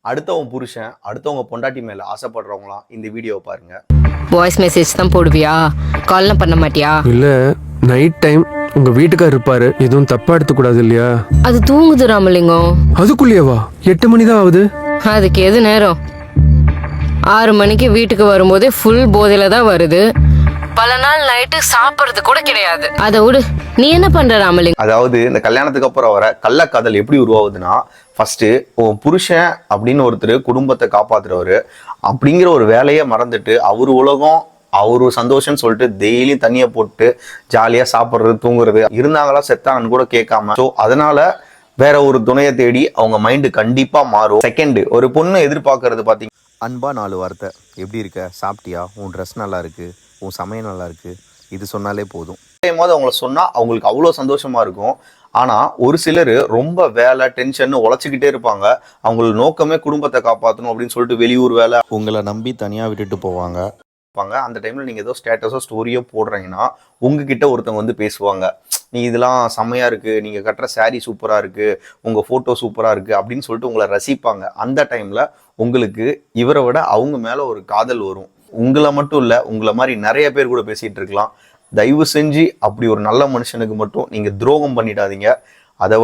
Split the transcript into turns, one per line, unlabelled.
அடுத்தவங்க புருஷன் அடுத்தவங்க பொண்டாட்டி மேல ஆசைப்படுறவங்களாம் இந்த வீடியோவை பாருங்க.
வாய்ஸ் மெசேஜ் தான் போடுவியா? கால்லாம் பண்ண மாட்டியா?
இல்ல, நைட் டைம் உங்க வீட்டுக்கார் இருப்பாரு, எதுவும் தப்பா எடுத்துக்கூடாது இல்லையா?
அது தூங்குது ராமலிங்கம்.
அதுக்குள்ளேயேவா? 8 மணி தான் ஆகுது.
அதுக்கு எது நேரம்? 6 மணிக்கு வீட்டுக்கு வரும்போதே ஃபுல் போதையில தான் வருது. பல நாள் நைட்டு சாப்பிட்றது கூட கிடையாது. அதை விடு, நீ என்ன பண்ற ராமலிங்கம்?
அதாவது இந்த கல்யாணத்துக்கு அப்புறம் வர கள்ளக்காதல் எப்படி உருவாகுதுன்னா, ஃபர்ஸ்ட் உன் புருஷன் அப்படின்னு ஒருத்தர் குடும்பத்தை காப்பாத்துறவரு அப்படிங்கிற ஒரு வேலையை மறந்துட்டு அவர் உலகம் அவரு சந்தோஷம்னு சொல்லிட்டு டெய்லியும் தண்ணியை போட்டு ஜாலியா சாப்பிட்றது தூங்குறது, இருந்தாங்களா செத்தாங்கன்னு கூட கேட்காம. ஸோ அதனால வேற ஒரு துணையை தேடி அவங்க மைண்டு கண்டிப்பா மாறும். செகண்ட், ஒரு பொண்ணு எதிர்பார்க்கறது பார்த்தீங்க, அன்பா 4 வார்த்தை, எப்படி இருக்க, சாப்பிட்டியா, உன் ட்ரெஸ் நல்லா இருக்கு, உன் சமையல் நல்லா இருக்கு, இது சொன்னாலே போதும். போது அவங்கள சொன்னா அவங்களுக்கு அவ்வளோ சந்தோஷமா இருக்கும். ஆனா ஒரு சிலர் ரொம்ப வேலை டென்ஷன் உழைச்சிக்கிட்டே இருப்பாங்க. அவங்களோட நோக்கமே குடும்பத்தை காப்பாற்றணும் அப்படின்னு சொல்லிட்டு வெளியூர் வேலை உங்களை நம்பி தனியா விட்டுட்டு போவாங்க. அந்த டைம்ல நீங்க ஏதோ ஸ்டேட்டஸோ ஸ்டோரியோ போடுறீங்கன்னா உங்ககிட்ட ஒருத்தவங்க வந்து பேசுவாங்க, நீ இதெல்லாம் செம்மையா இருக்கு, நீங்க கட்டுற சாரி சூப்பரா இருக்கு, உங்க போட்டோ சூப்பரா இருக்கு அப்படின்னு சொல்லிட்டு உங்களை ரசிப்பாங்க. அந்த டைம்ல உங்களுக்கு இவரை விட அவங்க மேல ஒரு காதல் வரும். உங்களை மட்டும் இல்ல, உங்களை மாதிரி நிறைய பேர் கூட பேசிட்டு இருக்கலாம். தயவு செஞ்சு அப்படி ஒரு நல்ல மனுஷனுக்கு மட்டும் நீங்க துரோகம் பண்ணிடாதீங்க. அதை